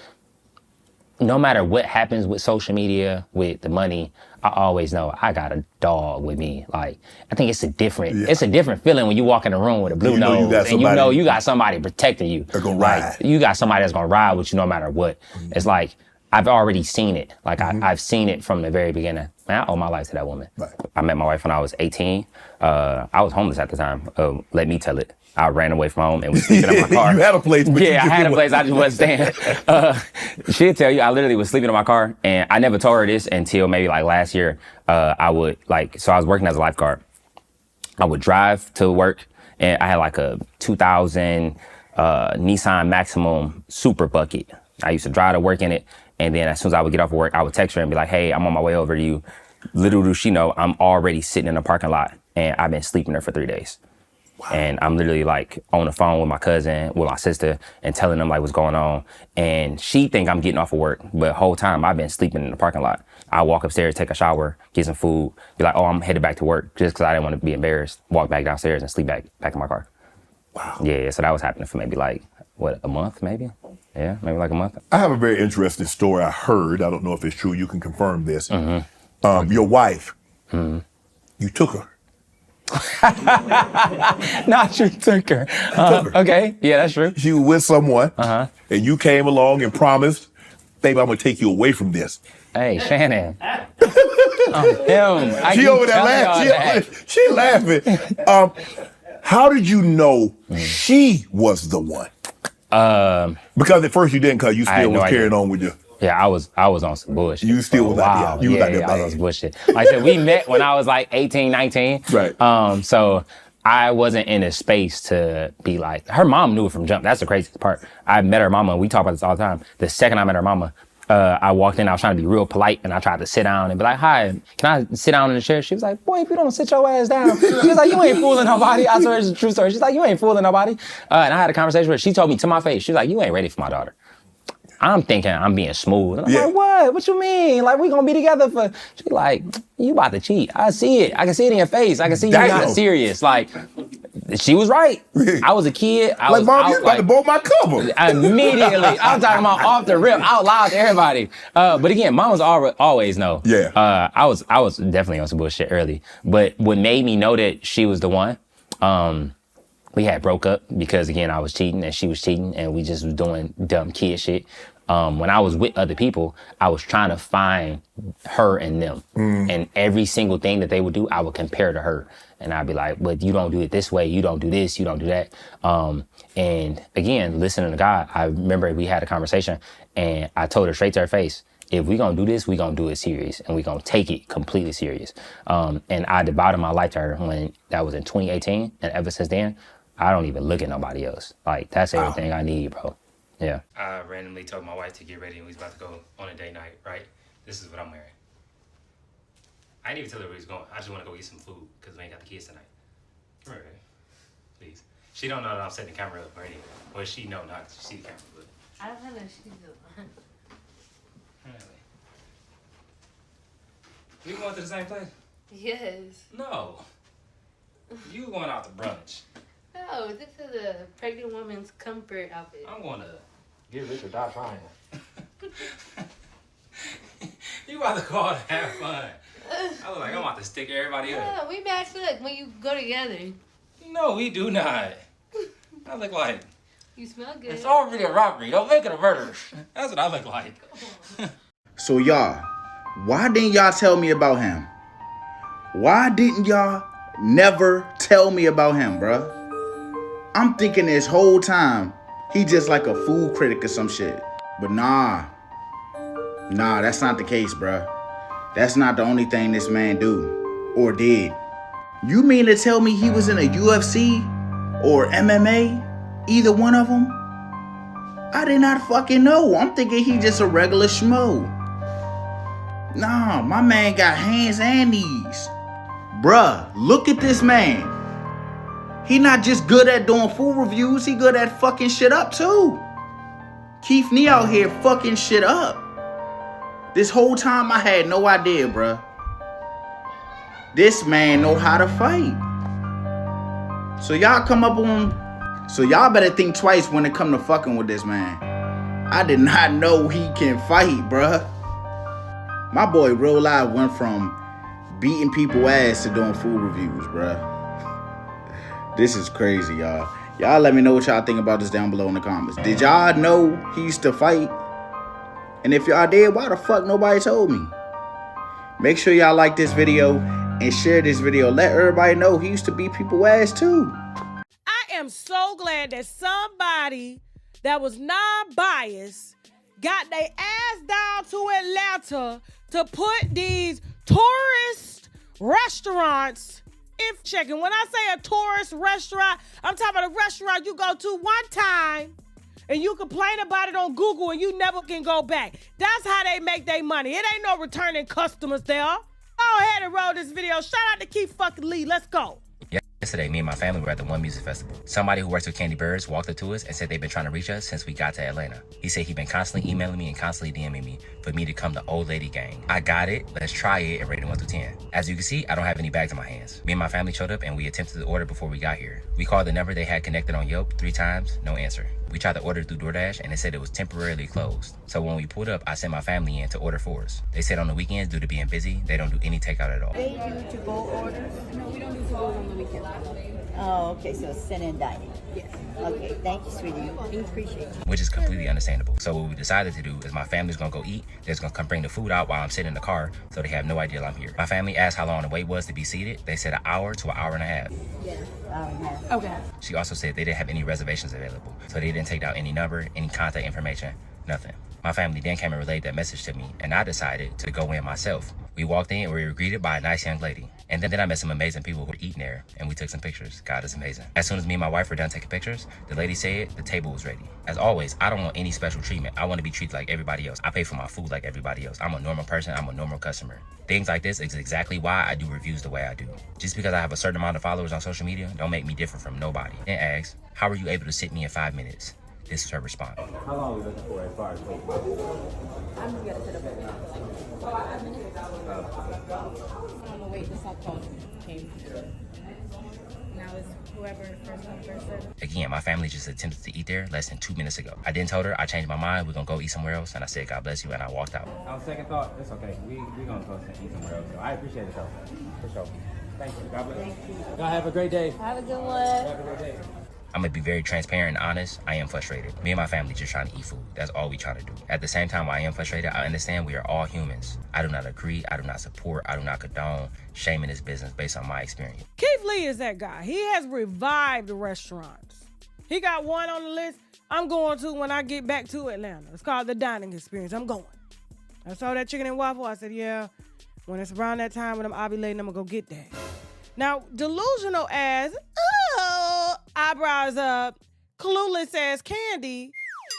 no matter what happens with social media, with the money, I always know I got a dog with me. Like, I think it's a different feeling when you walk in a room with a blue nose and you know you got somebody protecting you. They're gonna like, ride. You got somebody that's gonna ride with you no matter what. It's like, I've already seen it. Like, I've seen it from the very beginning. Man, I owe my life to that woman. Right. I met my wife when I was 18. I was homeless at the time. Let me tell it. I ran away from home and was sleeping in my car. You had a place, but I had a place. I just wasn't staying. She'd tell you, I literally was sleeping in my car, and I never told her this until maybe like last year. I was working as a lifeguard. I would drive to work, and I had like a 2000 Nissan Maximum Super Bucket. I used to drive to work in it, and then as soon as I would get off of work, I would text her and be like, "Hey, I'm on my way over to you." Little does she know, I'm already sitting in the parking lot, and I've been sleeping there for 3 days. Wow. And I'm literally like on the phone with my cousin, with my sister, and telling them like what's going on. And she think I'm getting off of work, but the whole time I've been sleeping in the parking lot. I walk upstairs, take a shower, get some food, be like, "Oh, I'm headed back to work," just because I didn't want to be embarrassed. Walk back downstairs and sleep back in my car. Wow. Yeah, so that was happening for maybe like, a month maybe? Yeah, maybe like a month. I have a very interesting story I heard. I don't know if it's true. You can confirm this. Your wife, you took her. Not you took her. Okay, yeah, that's true. She was with someone, and you came along and promised, "Baby, I'm gonna take you away from this." Hey, Shannon. She over there laughing. She laughing. How did you know she was the one? Because at first you didn't, because you still was carrying on with you. Yeah, I was on some bullshit. You still was out there. You was out there I was on some bullshit. Like I said, we met when I was like 18, 19. Right. So I wasn't in a space to be like, her mom knew it from jump. That's the craziest part. I met her mama, and we talk about this all the time. The second I met her mama, I walked in, I was trying to be real polite, and I tried to sit down and be like, "Hi, can I sit down in the chair?" She was like, "Boy, if you don't sit your ass down." She was like, "You ain't fooling nobody." I swear it's a true story. She's like, "You ain't fooling nobody." And I had a conversation with her. She told me to my face, she was like, "You ain't ready for my daughter." I'm thinking I'm being smooth. And I'm like, "What? What you mean? Like, we gonna be together for..." She's like, "You about to cheat. I see it. I can see it in your face. I can see you're not serious." Like, she was right. I was a kid. Mom, you about to blow my cover. Immediately. I'm talking about off the rip, out loud to everybody. But again, mamas always know. Yeah. I was definitely on some bullshit early. But what made me know that she was the one, we had broke up because, again, I was cheating and she was cheating, and we just was doing dumb kid shit. When I was with other people, I was trying to find her and them. And every single thing that they would do, I would compare to her. And I'd be like, "But you don't do it this way. You don't do this. You don't do that." And again, listening to God, I remember we had a conversation, and I told her straight to her face, "If we gonna do this, we gonna do it serious, and we gonna take it completely serious." And I devoted my life to her when that was in 2018. And ever since then, I don't even look at nobody else. Like, that's everything I need, bro. Yeah. I randomly told my wife to get ready, and we was about to go on a date night, right? This is what I'm wearing. I didn't even tell her where we was going. I just want to go eat some food because we ain't got the kids tonight. Right. Please. She don't know that I'm setting the camera up or anything. Well, she know not to see the camera, but... I don't know she's the one. Anyway. We going to the same place? Yes. No. You going out to brunch. No, this is a pregnant woman's comfort outfit. I'm going to get rich or die trying. You about to call to have fun. I look like I'm about to stick everybody up. Yeah, we match up when you go together. No, we do not. I look like... You smell good. It's already a robbery. Don't make it a murder. That's what I look like. So y'all, why didn't y'all tell me about him? Why didn't y'all never tell me about him, bruh? I'm thinking this whole time he just like a food critic or some shit. But nah, that's not the case, bruh. That's not the only thing this man do or did. You mean to tell me he was in a UFC or MMA? Either one of them? I did not fucking know. I'm thinking he just a regular schmo. Nah, my man got hands and knees. Bruh, look at this man. He not just good at doing food reviews, he good at fucking shit up too. Keith Nee out here fucking shit up. This whole time I had no idea, bruh. This man know how to fight. So y'all come up on... So y'all better think twice when it come to fucking with this man. I did not know he can fight, bruh. My boy real life went from beating people ass to doing food reviews, bruh. This is crazy, y'all. Y'all let me know what y'all think about this down below in the comments. Did y'all know he used to fight? And if y'all did, why the fuck nobody told me? Make sure y'all like this video and share this video. Let everybody know he used to beat people ass too. I am so glad that somebody that was non-biased got their ass down to Atlanta to put these tourist restaurants in check. And when I say a tourist restaurant, I'm talking about a restaurant you go to one time and you complain about it on Google and you never can go back. That's how they make their money. It ain't no returning customers there. Go ahead and roll this video. Shout out to Keith fucking Lee. Let's go. Yesterday, me and my family were at the One Music Festival. Somebody who works with Candy Birds walked up to us and said they've been trying to reach us since we got to Atlanta. He said he'd been constantly emailing me and constantly DMing me for me to come to Old Lady Gang. I got it. Let's try it and rate it 1 through 10. As you can see, I don't have any bags in my hands. Me and my family showed up and we attempted to order before we got here. We called the number they had connected on Yelp 3 times, no answer. We tried to order through DoorDash and they said it was temporarily closed. So when we pulled up, I sent my family in to order for us. They said on the weekends, due to being busy, they don't do any takeout at all. They do to-go orders? No, we don't do to-go on the weekend. Oh, okay, so it's sit-in dining. Yes. Okay, thank you, sweetie. We appreciate you. Which is completely understandable. So what we decided to do is my family's gonna go eat. They're just gonna come bring the food out while I'm sitting in the car, so they have no idea I'm here. My family asked how long the wait was to be seated. They said an hour to an hour and a half. Yeah, hour and a half. Okay. She also said they didn't have any reservations available, so they didn't take down any number, any contact information, nothing. My family then came and relayed that message to me, and I decided to go in myself. We walked in and we were greeted by a nice young lady. And then I met some amazing people who were eating there, and we took some pictures. God, it's amazing. As soon as me and my wife were done taking pictures, the lady said the table was ready. As always, I don't want any special treatment. I want to be treated like everybody else. I pay for my food like everybody else. I'm a normal person. I'm a normal customer. Things like this is exactly why I do reviews the way I do. Just because I have a certain amount of followers on social media don't make me different from nobody. Then asked, how were you able to sit me in 5 minutes? This is her response. How long are we looking for as far as wait? I'm gonna get it to the back. 5 minutes. I'm gonna wait. This how call came through. Now it's whoever first come first serve. Again, my family just attempted to eat there less than 2 minutes ago. I then told her I changed my mind. We're gonna go eat somewhere else, and I said God bless you, and I walked out. On second thought, it's okay. We gonna go eat somewhere else. So I appreciate it though, for sure. Thank you. God bless. Thank you. Y'all have a great day. Have a good one. Have a great day. I'm gonna be very transparent and honest. I am frustrated. Me and my family just trying to eat food. That's all we trying to do. At the same time, I am frustrated. I understand we are all humans. I do not agree. I do not support. I do not condone shaming this business based on my experience. Keith Lee is that guy. He has revived restaurants. He got one on the list I'm going to when I get back to Atlanta. It's called The Dining Experience. I'm going. I saw that chicken and waffle. I said, yeah, when it's around that time when I'm ovulating, I'm gonna go get that. Now, delusional as, eyebrows up, clueless as Candy,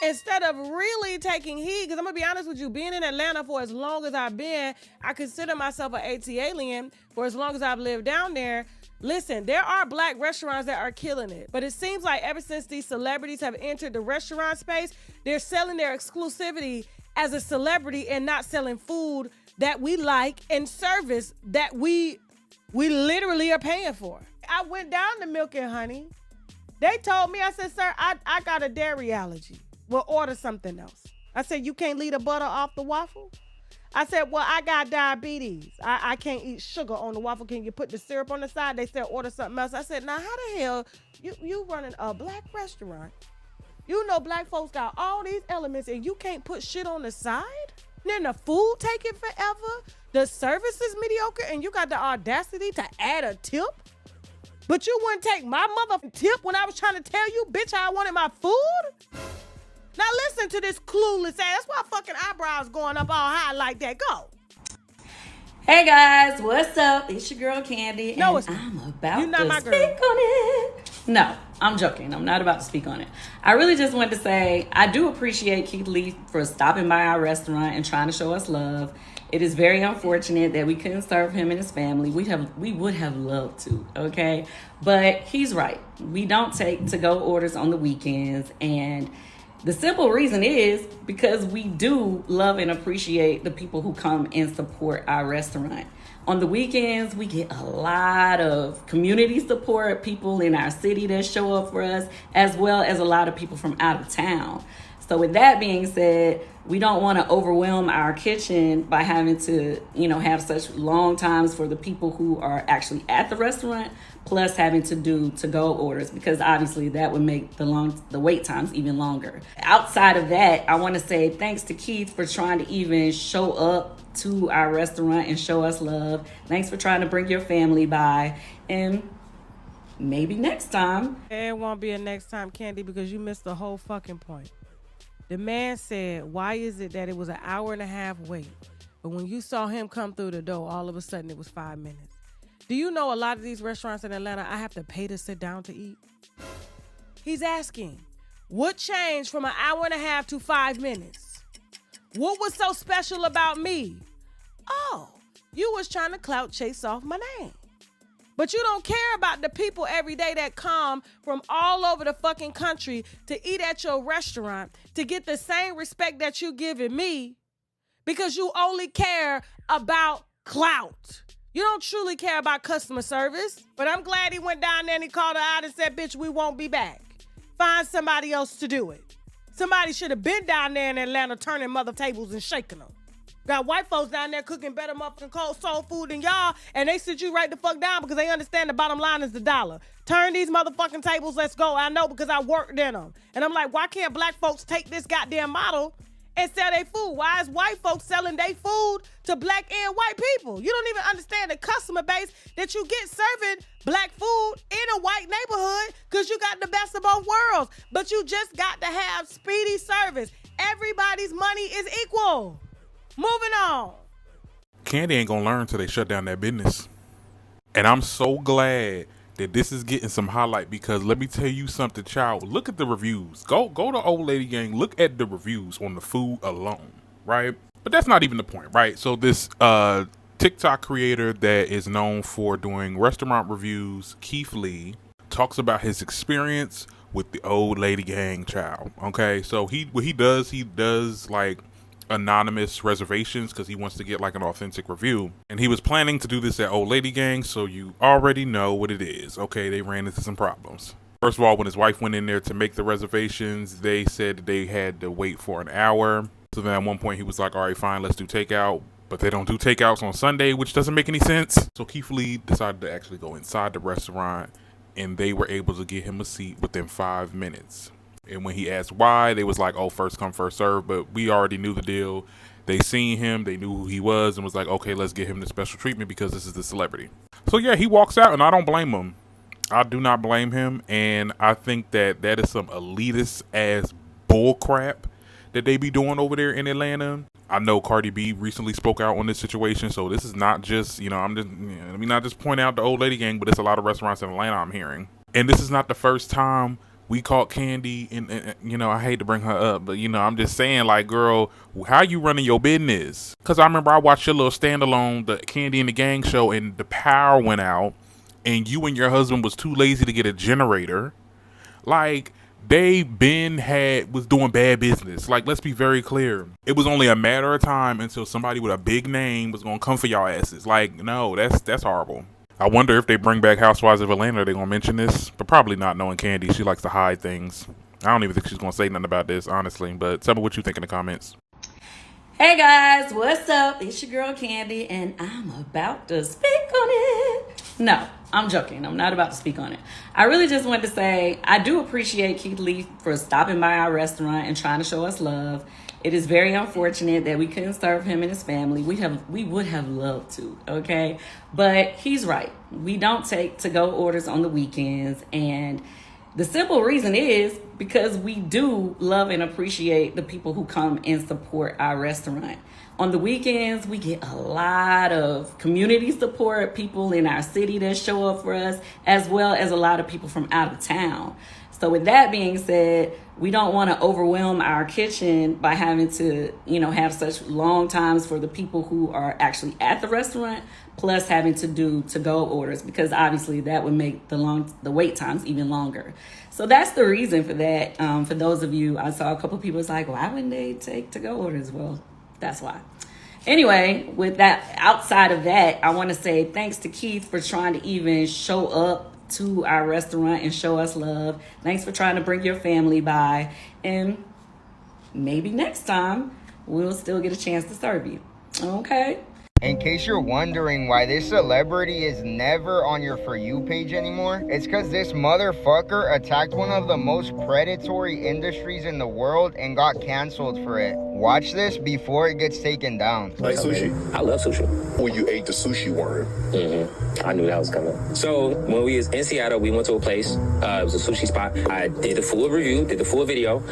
instead of really taking heed, because I'm gonna be honest with you, being in Atlanta for as long as I've been, I consider myself an AT alien for as long as I've lived down there. Listen, there are black restaurants that are killing it, but it seems like ever since these celebrities have entered the restaurant space, they're selling their exclusivity as a celebrity and not selling food that we like and service that we literally are paying for. I went down to Milk and Honey. They told me, I said, sir, I got a dairy allergy. We'll order something else. I said, you can't leave the butter off the waffle? I said, well, I got diabetes. I can't eat sugar on the waffle. Can you put the syrup on the side? They said, order something else. I said, now how the hell you running a black restaurant? You know black folks got all these elements and you can't put shit on the side? Then the food taking forever? The service is mediocre and you got the audacity to add a tip? But you wouldn't take my motherfucking tip when I was trying to tell you, bitch, how I wanted my food? Now listen to this clueless ass. That's why fucking eyebrows going up all high like that. Go. Hey guys, what's up? It's your girl Candy. No, and I'm about you're not to my speak girl. on it. No, I'm joking. I'm not about to speak on it. I really just wanted to say I do appreciate Keith Lee for stopping by our restaurant and trying to show us love. It is very unfortunate that we couldn't serve him and his family. We would have loved to, okay? But he's right. We don't take to-go orders on the weekends, and the simple reason is because we do love and appreciate the people who come and support our restaurant. On the weekends, we get a lot of community support, people in our city that show up for us, as well as a lot of people from out of town. So with that being said, we don't want to overwhelm our kitchen by having to, have such long times for the people who are actually at the restaurant, plus having to do to-go orders, because obviously that would make the wait times even longer. Outside of that, I want to say thanks to Keith for trying to even show up to our restaurant and show us love. Thanks for trying to bring your family by, and maybe next time. It won't be a next time, Candy, because you missed the whole fucking point. The man said, why is it that it was an hour and a half wait, but when you saw him come through the door, all of a sudden it was 5 minutes? Do you know a lot of these restaurants in Atlanta, I have to pay to sit down to eat? He's asking, what changed from an hour and a half to 5 minutes? What was so special about me? Oh, you was trying to clout chase off my name. But you don't care about the people every day that come from all over the fucking country to eat at your restaurant to get the same respect that you giving me, because you only care about clout. You don't truly care about customer service. But I'm glad he went down there and he called her out and said, bitch, we won't be back. Find somebody else to do it. Somebody should have been down there in Atlanta turning mother tables and shaking them. Got white folks down there cooking better motherfucking cold soul food than y'all, and they sit you right the fuck down because they understand the bottom line is the dollar. Turn these motherfucking tables, let's go. I know because I worked in them. And I'm like, why can't black folks take this goddamn model and sell their food? Why is white folks selling their food to black and white people? You don't even understand the customer base that you get serving black food in a white neighborhood because you got the best of both worlds. But you just got to have speedy service. Everybody's money is equal. Moving on. Candy ain't gonna learn till they shut down that business. And I'm so glad that this is getting some highlight, because let me tell you something, child. Look at the reviews. Go to Old Lady Gang. Look at the reviews on the food alone, right? But that's not even the point, right? So this TikTok creator that is known for doing restaurant reviews, Keith Lee, talks about his experience with the Old Lady Gang, child. Okay, so he does like anonymous reservations because he wants to get like an authentic review, and he was planning to do this at Old Lady Gang, so you already know what it is. Okay, they ran into some problems. First of all, when his wife went in there to make the reservations, they said that they had to wait for an hour. So then at one point he was like, all right, fine, let's do takeout. But they don't do takeouts on Sunday, which doesn't make any sense. So Keith Lee decided to actually go inside the restaurant, and they were able to get him a seat within 5 minutes. And when he asked why, they was like, oh, first come, first serve. But we already knew the deal. They seen him. They knew who he was and was like, okay, let's get him the special treatment because this is the celebrity. So, yeah, he walks out, and I don't blame him. I do not blame him. And I think that is some elitist-ass bull crap that they be doing over there in Atlanta. I know Cardi B recently spoke out on this situation. So this is not just, let me not just point out the Old Lady Gang, but it's a lot of restaurants in Atlanta I'm hearing. And this is not the first time we caught Candy, and I hate to bring her up, but I'm just saying, like, girl, how you running your business? Because I remember I watched your little standalone, the Candy and the Gang show, and the power went out, and you and your husband was too lazy to get a generator. Like, they was doing bad business. Like, let's be very clear. It was only a matter of time until somebody with a big name was gonna come for y'all asses. Like, no, that's horrible. I wonder if they bring back Housewives of Atlanta, they're going to mention this. But probably not, knowing Candy. She likes to hide things. I don't even think she's going to say nothing about this, honestly. But tell me what you think in the comments. Hey guys, what's up? It's your girl Candy, and I'm about to speak on it. No, I'm joking. I'm not about to speak on it. I really just wanted to say I do appreciate Keith Lee for stopping by our restaurant and trying to show us love. It is very unfortunate that we couldn't serve him and his family. We would have loved to, okay? But he's right. We don't take to-go orders on the weekends. And the simple reason is because we do love and appreciate the people who come and support our restaurant. On the weekends, we get a lot of community support, people in our city that show up for us, as well as a lot of people from out of town. So with that being said, we don't want to overwhelm our kitchen by having to, have such long times for the people who are actually at the restaurant, plus having to do to-go orders, because obviously that would make the wait times even longer. So that's the reason for that. For those of you, I saw a couple people was like, why wouldn't they take to-go orders? Well, that's why. Anyway, with that, outside of that, I want to say thanks to Keith for trying to even show up to our restaurant and show us love. Thanks for trying to bring your family by, and maybe next time we'll still get a chance to serve you. Okay? In case you're wondering why this celebrity is never on your For You page anymore, it's because this motherfucker attacked one of the most predatory industries in the world and got canceled for it. Watch this before it gets taken down. Like sushi? I love sushi. When you ate the sushi worm. I knew that was coming. So when we was in Seattle, we went to a place. It was a sushi spot. I did the full review, did the full video.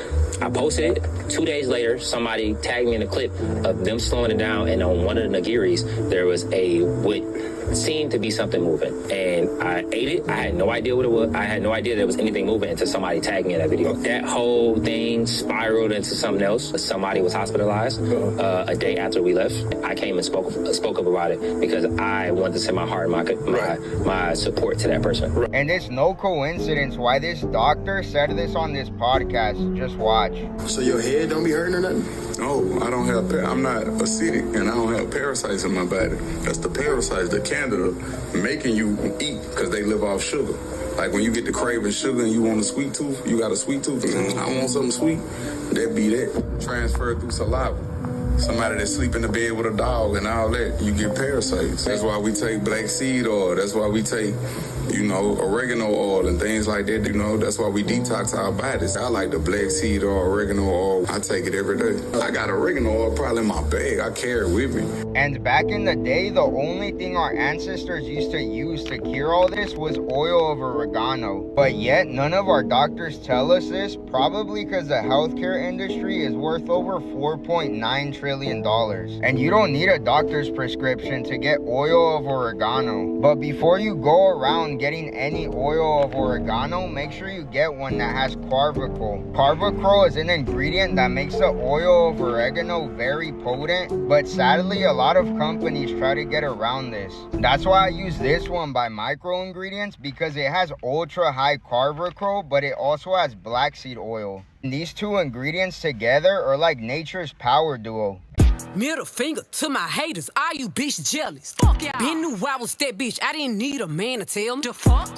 I posted it. 2 days later, somebody tagged me in a clip of them slowing it down, and on one of the nigiris, there was what seemed to be something moving. And I ate it. I had no idea what it was. I had no idea there was anything moving until somebody tagged me in that video. That whole thing spiraled into something else. Somebody was hospitalized a day after we left. I came and spoke up about it because I wanted to send my heart and my support to that person. And it's no coincidence why this doctor said this on this podcast. Just watch. So your head don't be hurting or nothing? No, I don't have. I'm not acidic, and I don't have parasites in my body. That's the parasites, the candida, making you eat because they live off sugar. Like when you get the craving sugar and you want a sweet tooth, you got a sweet tooth. I want something sweet. That be that. Transferred through saliva. Somebody that sleep in the bed with a dog and all that, you get parasites. That's why we take black seed oil. That's why we take, oregano oil and things like that. That's why we detox our bodies. I like the black seed oil, oregano oil. I take it every day. I got oregano oil probably in my bag. I carry it with me. And back in the day, the only thing our ancestors used to use to cure all this was oil of oregano. But yet, none of our doctors tell us this, probably because the healthcare industry is worth over $4.9 trillion. And you don't need a doctor's prescription to get oil of oregano. But before you go around getting any oil of oregano, make sure you get one that has carvacrol. Carvacrol is an ingredient that makes the oil of oregano very potent, but sadly a lot of companies try to get around this. That's why I use this one by Micro Ingredients, because it has ultra high carvacrol, but it also has black seed oil. And these two ingredients together are like nature's power duo. Middle finger to my haters, are you bitch jealous? Fuck yeah. Been knew I was that bitch, I didn't need a man to tell me. The fuck?